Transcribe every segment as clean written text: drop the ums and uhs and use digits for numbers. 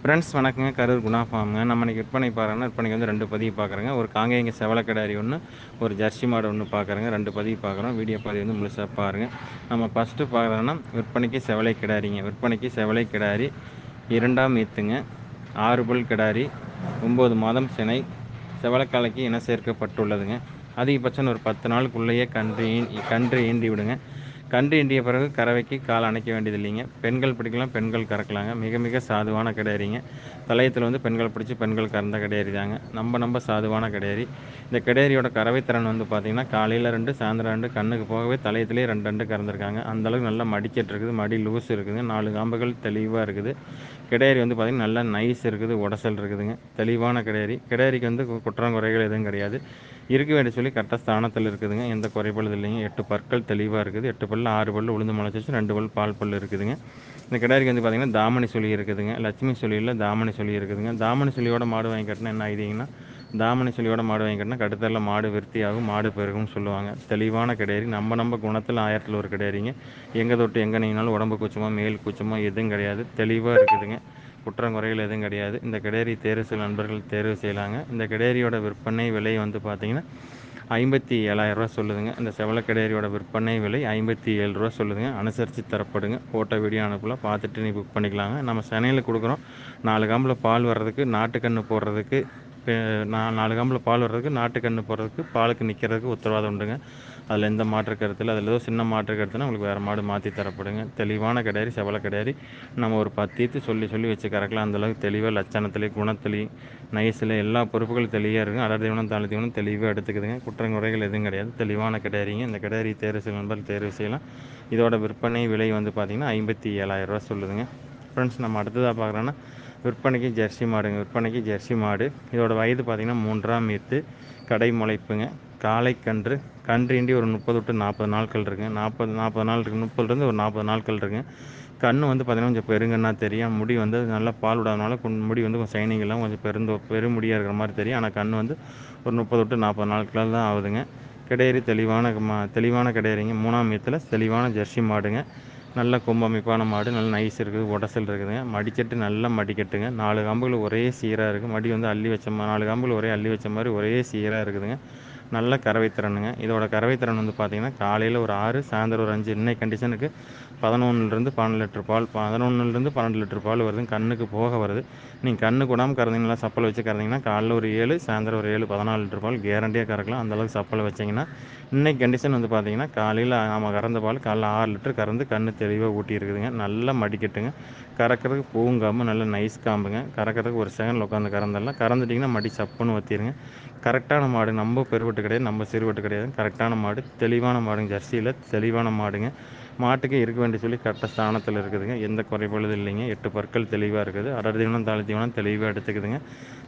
Friends வணக்கங்க. கரூர் குணா ஃபார்முங்க. நம்ம இன்னைக்கு விற்பனை பார்க்குறோன்னா, விற்பனைக்கு வந்து 2 பதிவு பார்க்குறோங்க. ஒரு காங்கேயங்க செவல கிடாரி ஒன்று, ஒரு ஜெர்சி மாடு ஒன்று பார்க்குறோங்க. 2 பதிவு பார்க்குறோம். வீடியோ பதிவு வந்து முழுசா பாருங்க. நம்ம ஃபஸ்ட்டு பார்க்குறோன்னா, விற்பனைக்கு செவலை கிடாரிங்க. விற்பனைக்கு செவலை கிடாரி 2ஆம் ஈத்துங்க. 6 பல் கிடாரி, 9 மாதம் சினை, செவலக்காலைக்கு இன சேர்க்கப்பட்டுள்ளதுங்க. அதிகபட்சம் ஒரு 10 நாளுக்குள்ளேயே கன்று ஈண்டி விடுங்க. கன்று ஈண்டிய பிறகு கறவைக்கு கால் அணைக்க வேண்டியது இல்லைங்க. பெண்கள் பிடிக்கலாம், பெண்கள் கறக்கலாங்க. மிக மிக சாதுவான கிடையாரிங்க. தலையத்தில் வந்து பெண்கள் பிடிச்சி பெண்கள் கறந்த கிடையாரி தாங்க. ரொம்ப சாதுவான கிடையாரி. இந்த கிடையாரியோட கறவை திறன் வந்து பார்த்திங்கன்னா, காலையில் 2 சாயந்தரம் 2 கண்ணுக்கு போகவே தலையத்திலே 2 கறந்துருக்காங்க. அந்தளவுக்கு நல்லா மடிக்கட்டு இருக்குது, மடி லூஸ் இருக்குதுங்க. 4 காம்புகள் தெளிவாக இருக்குது. கிடையாரி வந்து பார்த்திங்கன்னா நல்லா நைஸ் இருக்குது, உடசல் இருக்குதுங்க. தெளிவான கிடையாரி. கிடையாரிக்கு வந்து குற்றம் குறைகள் எதுவும் கிடையாது. இருக்க வேண்டிய சொல்லி கரெக்டாக ஸ்தானத்தில் இருக்குதுங்க. எந்த குறைபாடு இல்லைங்க. 8 பற்கள் தெளிவாக இருக்குது. 8 பல் 6 பல் உளுந்து முளைச்சிச்சு, 2 பல் பால் பல் இருக்குதுங்க. இந்த கிடாரிக்கு வந்து பார்த்திங்கன்னா தாமணி சொல்லி இருக்குதுங்க. லட்சுமி சொல்லியில் தாமணி சொல்லி இருக்குதுங்க. தாமணி சொல்லியோட மாடு வாங்கி கட்டினா என்ன ஆகிட்டீங்கன்னா, தாமணி சொல்லியோட மாடு வாங்கி கட்டினா கடுத்தரில் மாடு விருத்தியாகும், மாடு பெருகும்னு சொல்லுவாங்க. தெளிவான கிடையாரி. நம்ம குணத்தில் 1000ல் ஒரு கிடையாரிங்க. எங்கே தொட்டு எங்கே நீங்கினாலும் உடம்பு கூச்சமோ மேல் கூச்சமோ எதுவும் கிடையாது. தெளிவாக இருக்குதுங்க. குற்றம் குறைகள் எதுவும் கிடையாது. இந்த கிடேரி தேர்வு செய்ய நண்பர்கள் தேர்வு செய்யலாங்க. இந்த கிடேரியோட விற்பனை விலை வந்து பார்த்திங்கன்னா 57,000 சொல்லுதுங்க. இந்த செவல கிடேரியோட விற்பனை விலை 57 சொல்லுதுங்க. அனுசரித்து தரப்படுங்க. ஃபோட்டோ வீடியோ அனுப்பலாம், பார்த்துட்டு நீ புக் பண்ணிக்கலாங்க. நம்ம சென்னையில் கொடுக்குறோம். 4 காம்பில் பால் வர்றதுக்கு, நாட்டுக்கன்று போடுறதுக்கு, 4 காம்பில் பால் வர்றதுக்கு, நாட்டுக்கன்று போடுறதுக்கு, பாலுக்கு நிற்கிறதுக்கு உத்தரவாதம் உண்டுங்க. அதில் எந்த மாற்று கருத்து இல்லை. அதில் ஏதோ சின்ன மாற்று கருத்துனா உங்களுக்கு வேறு மாடு மாற்றி தரப்படுங்க. தெளிவான கிடாரி, செவல கிடாரி. நம்ம ஒரு 10 ஈத்து சொல்லி வச்சு கறக்கலாம். அந்தளவுக்கு தெளிவாக லட்சணத்துலேயும் குணத்துலேயும் நைஸில் எல்லா பொறுப்புகளும் தெளிவாக இருக்குங்க. அடர் தீவனம் தாழ் தீவனம் தெளிவாக எடுத்துக்குதுங்க. குற்றங்குறைகள் எதுவும் கிடையாது. தெளிவான கிடாரிங்க. இந்த கிடாரி தேர்வு செய்ய நண்பர்கள் தேர்வு செய்யலாம். இதோட விற்பனை விலை வந்து பார்த்திங்கன்னா 57,000 சொல்லுதுங்க. ஃப்ரெண்ட்ஸ், நம்ம அடுத்ததாக பார்க்குறோன்னா விற்பனைக்கு ஜெர்சி மாடுங்க. விற்பனைக்கு ஜெர்சி மாடு. இதோட வயது பார்த்திங்கன்னா 3ஆம் ஈத்து, கடை முளைப்புங்க. காளை கன்று ஈண்டி ஒரு 30 to 40 நாட்கள் இருக்குங்க. 40 நாள் இருக்குது. 30லேருந்து ஒரு 40 நாட்கள் இருக்குங்க. கண் வந்து பார்த்திங்கன்னா கொஞ்சம் பெருங்கன்னா தெரியும். முடி வந்து நல்லா பால் விடாதனால முடி வந்து கொஞ்சம் ஷைனிங் எல்லாம் கொஞ்சம் பெருமுடியாக இருக்கிற மாதிரி தெரியும். ஆனால் கண் வந்து ஒரு 30 to 40 நாட்கள் தான் ஆகுதுங்க. கிடையரி தெளிவான கிடையரிங்க. 3ஆம் ஈத்தில் தெளிவான ஜெர்சி மாடுங்க. நல்ல கொம்பு அமைப்பான மாடு. நல்ல நைஸ் இருக்குது, உடசல் இருக்குதுங்க. மடிக்கட்டு நல்ல மடிக்கட்டுங்க. 4 காம்புகள் ஒரே சீராக இருக்குது. மடி வந்து அள்ளி வச்ச 4 காம்புகள் ஒரே அள்ளி வச்ச மாதிரி ஒரே சீராக இருக்குதுங்க. நல்ல கறவை திறனுங்க. இதோட கறவை திறன் வந்து பார்த்திங்கன்னா காலையில் ஒரு 6, சாயந்தரம் ஒரு 5. இன்னைக்கு கண்டிஷனுக்கு 11லேருந்து 12 லிட்டர் பால், 11லேருந்து 12 லிட்டர் பால் வருதுங்க. கண்ணுக்கு போக வருது. நீங்கள் கண்ணுக்கு விடாமல் கறந்தீங்கன்னா, சப்பல் வச்சு கறந்தீங்கன்னா காலைல ஒரு 7, சாயந்தரம் ஒரு 7, 14 லிட்டர் பால் கேரண்டியாக கறக்கலாம். அந்தளவுக்கு சப்பல் வச்சிங்கன்னா இன்றைக்கி கண்டிஷன் வந்து பார்த்திங்கன்னா காலையில் நம்ம கறந்த பால் காலைல 6 லிட்டர் கறந்து கண்ணு தெளிவாக ஊட்டி இருக்குதுங்க. நல்லா மடிக்கட்டுங்க. கறக்கிறதுக்கு பூங்காம்பு நல்ல நைஸ் காம்புங்க. கறக்கிறதுக்கு ஒரு செகண்டில் உட்காந்து கறந்துடலாம். கறந்துட்டிங்கன்னா மடி சப்புன்னு வற்றிடுங்க. கரெக்டான மாடு. நம்ம பெருவெட்டு கிடையாது, நம்ம சிறுவெட்டு கிடையாது. கரெக்டான மாடு, தெளிவான மாடுங்க. ஜெர்சியில் தெளிவான மாடுங்க. மாட்டுக்கு இருக்க வேண்டிய சொல்லி கரெக்டாக ஸ்தானத்தில் இருக்குதுங்க. எந்த குறைபாடும் இல்லைங்க. 8 பற்கள் தெளிவாக இருக்குது. அடர் தீவனம் தாழ் தீவனம் தெளிவாக எடுத்துக்குதுங்க.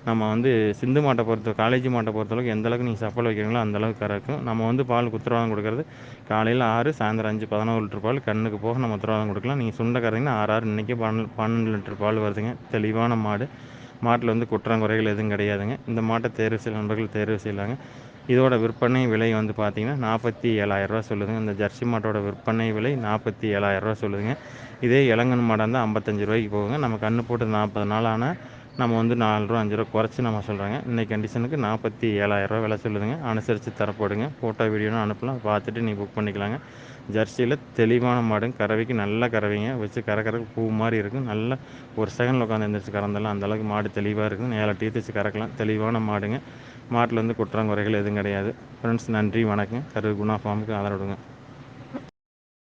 நம்ம வந்து சிந்து மாட்டை காலேஜ் மாட்டை பொறுத்தளவுக்கு எந்த அளவுக்கு நீங்கள் சப்பல் வைக்கிறீங்களோ அந்தளவுக்கு கறக்கும். நம்ம வந்து பால் உத்தரவாதம் கொடுக்குறது காலையில் 6, சாயந்தரம் 5, 11 லிட்டர் பால் கண்ணுக்கு போக நம்ம உத்தரவாதம் கொடுக்கலாம். நீங்கள் சுண்டை கறந்தீங்கன்னா 6 இன்றைக்கி 12 லிட்டர் பால் வருதுங்க. தெளிவான மாடு. மாட்டில் வந்து குற்றங்குறைகள் எதுவும் கிடையாதுங்க. இந்த மாட்டை தேர்வு செய்ய நண்பர்கள் தேர்வு செய்யலாங்க. இதோட விற்பனை விலை வந்து பார்த்திங்கன்னா 47,000 சொல்லுதுங்க. இந்த ஜெர்சி மாட்டோட விற்பனை விலை 47,000 சொல்லுதுங்க. இதே இளங்கன்று மாடாக இருந்தால் 55 போகுங்க. நம்ம கன்று போட்டு 40 நாள் ஆனால் நம்ம வந்து 4 5 குறைச்சி நம்ம சொல்கிறாங்க. இன்றைக்கி கண்டிஷனுக்கு 47,000 விலை சொல்லுதுங்க. அனுசரித்து தரப்படுங்க. ஃபோட்டோ வீடியோன்னு அனுப்பலாம், பார்த்துட்டு நீ புக் பண்ணிக்கலாங்க. ஜெர்சியில் தெளிவான மாடுங்க. கறவைக்கு நல்ல கறவைங்க. வச்சு கறக்கிறதுக்கு பூ மாதிரி இருக்கும். நல்ல ஒரு செகண்டில் உட்காந்து எந்திரிச்சு கறந்தெல்லாம் அந்தளவுக்கு மாடு தெளிவாக இருக்கும். 7 டீத்து வச்சு கறக்கலாம். தெளிவான மாடுங்க. மாட்டில் வந்து குற்றம் குறைகள் எதுவும் கிடையாது. ஃப்ரெண்ட்ஸ், நன்றி, வணக்கம். கரூர் குணா ஃபார்முக்கு ஆதரவு கொடுங்க.